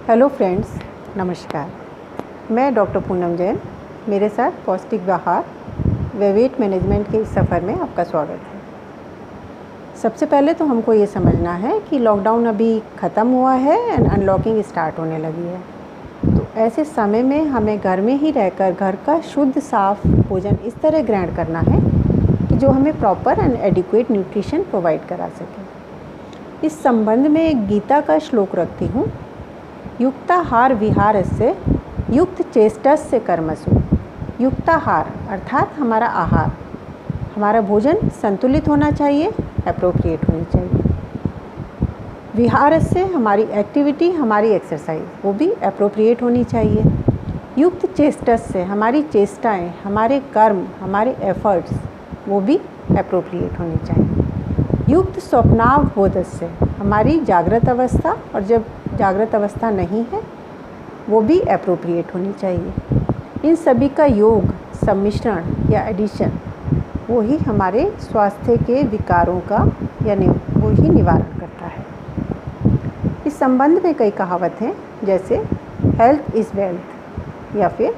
Hello friends, नमस्कार। मैं doctor Poonam Jain. मेरे साथ पौष्टिक आहार व वेट मैनेजमेंट के इस सफ़र में आपका स्वागत है। सबसे पहले तो हमको ये समझना है कि लॉकडाउन अभी ख़त्म हुआ है एंड अनलॉकिंग स्टार्ट होने लगी है। तो ऐसे समय में हमें घर में ही रहकर घर का शुद्ध साफ भोजन इस तरह ग्रहण करना है कि जो हमें proper and adequate nutrition provide करा सके। इस संबंध में एक गीता का श्लोक रखती हूँ। युक्ताहार विहारस्य युक्त चेष्टस्य कर्मसु। युक्ताहार अर्थात हमारा आहार, हमारा भोजन संतुलित होना चाहिए, एप्रोप्रिएट होनी चाहिए। विहारस्य हमारी एक्टिविटी, हमारी एक्सरसाइज वो भी एप्रोप्रिएट होनी चाहिए। युक्त चेष्टस्य हमारी चेष्टाएँ, हमारे कर्म, हमारे एफर्ट्स वो भी एप्रोप्रिएट होने चाहिए। युक्त स्वप्नावबोधस्य हमारी जागृत अवस्था और जब जागृत अवस्था नहीं है वो भी एप्रोप्रिएट होनी चाहिए। इन सभी का योग, सम्मिश्रण या एडिशन वो ही हमारे स्वास्थ्य के विकारों का वो ही निवारण करता है। इस संबंध में कई कहावत हैं, जैसे हेल्थ इज़ वेल्थ, या फिर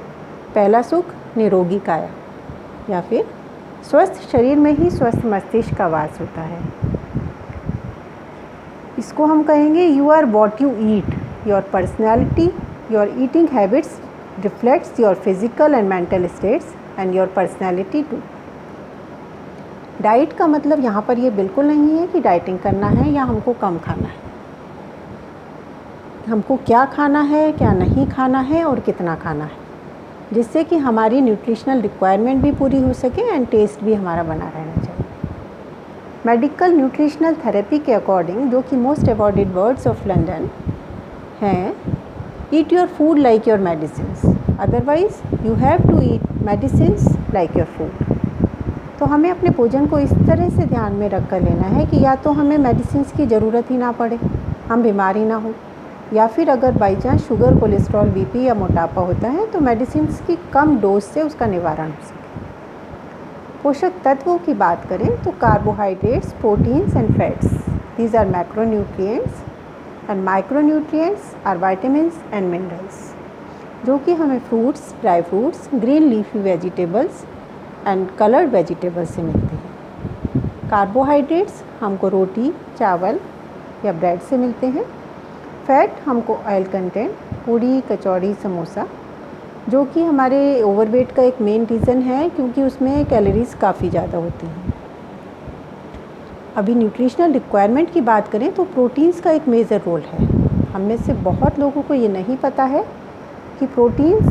पहला सुख निरोगी काया, या फिर स्वस्थ शरीर में ही स्वस्थ मस्तिष्क का वास होता है। इसको हम कहेंगे you are what you eat. Your personality, your eating habits reflects your physical and mental states and your personality too. Diet का मतलब यहाँ पर ये बिल्कुल नहीं है कि डाइटिंग करना है या हमको कम खाना है। हमको क्या खाना है, क्या नहीं खाना है और कितना खाना है, जिससे कि हमारी न्यूट्रिशनल रिक्वायरमेंट भी पूरी हो सके एंड टेस्ट भी हमारा बना रहना चाहिए। मेडिकल न्यूट्रिशनल थेरेपी के अकॉर्डिंग, जो कि most avoided words of London हैं, eat your food like your medicines, otherwise you have to eat medicines like your food. तो हमें अपने भोजन को इस तरह से ध्यान में रख कर लेना है कि या तो हमें मेडिसिन्स की ज़रूरत ही ना पड़े, हम बीमार ही ना हो, या फिर अगर by chance sugar, cholesterol, BP या मोटापा होता है तो मेडिसिन्स की कम डोज से उसका निवारण हो सके। पोषक तत्वों की बात करें तो carbohydrates, proteins and fats, these are macronutrients, and micronutrients are vitamins and minerals, जो कि हमें fruits, dry fruits, green leafy vegetables and coloured vegetables से मिलते हैं। कार्बोहाइड्रेट्स हमको रोटी, चावल या ब्रेड से मिलते हैं। फैट हमको ऑयल कंटेंट, पूड़ी, कचौड़ी, समोसा, जो कि हमारे ओवरवेट का एक मेन रीज़न है क्योंकि उसमें कैलोरीज काफ़ी ज़्यादा होती हैं। अभी न्यूट्रिशनल रिक्वायरमेंट की बात करें तो प्रोटीन्स का एक मेजर रोल है। हम में से बहुत लोगों को ये नहीं पता है कि प्रोटीन्स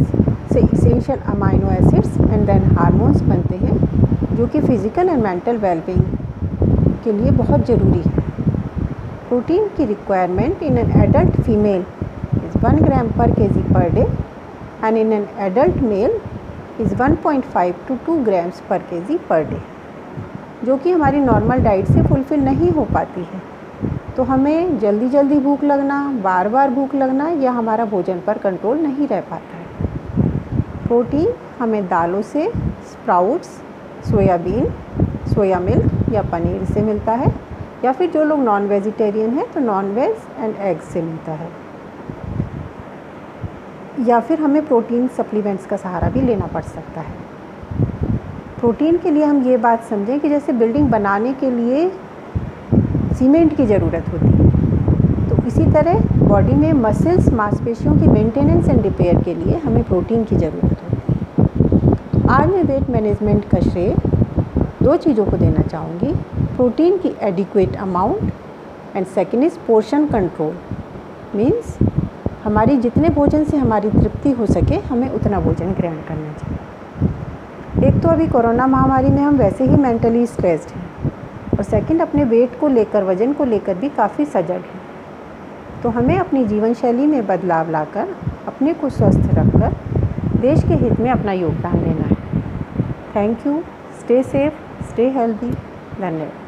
से essential amino acids and then hormones बनते हैं, जो कि फिज़िकल एंड मेंटल वेलबींग के लिए बहुत ज़रूरी है। प्रोटीन की requirement in an adult female is 1 ग्राम पर KG per day and in an adult mail is 1.5 to 2 grams पर केजी पर डे, जो कि हमारी नॉर्मल डाइट से फुलफ़िल नहीं हो पाती है। तो हमें जल्दी जल्दी भूख लगना, बार बार भूख लगना या हमारा भोजन पर कंट्रोल नहीं रह पाता है। प्रोटीन हमें दालों से, स्प्राउट्स, सोयाबीन, सोया मिल्क या पनीर से मिलता है, या फिर जो लोग नॉन वेजिटेरियन हैं तो नॉन वेज एंड एग्स से मिलता है, या फिर हमें प्रोटीन सप्लीमेंट्स का सहारा भी लेना पड़ सकता है। प्रोटीन के लिए हम ये बात समझें कि जैसे बिल्डिंग बनाने के लिए सीमेंट की ज़रूरत होती है, तो इसी तरह बॉडी में मसल्स, मांसपेशियों की मेंटेनेंस एंड रिपेयर के लिए हमें प्रोटीन की ज़रूरत होती है। आज मैं वेट मैनेजमेंट का श्रेय 2 चीज़ों को देना चाहूँगी। प्रोटीन की adequate amount and second is portion control. Means हमारी जितने भोजन से हमारी तृप्ति हो सके हमें उतना भोजन ग्रहण करना चाहिए। एक तो अभी कोरोना महामारी में हम वैसे ही मेंटली स्ट्रेस्ड हैं, और सेकंड अपने वेट को लेकर, वज़न को लेकर भी काफ़ी सजग हैं। तो हमें अपनी जीवन शैली में बदलाव लाकर अपने को स्वस्थ रखकर देश के हित में अपना योगदान देना है। Thank you. Stay safe, stay healthy. धन्यवाद।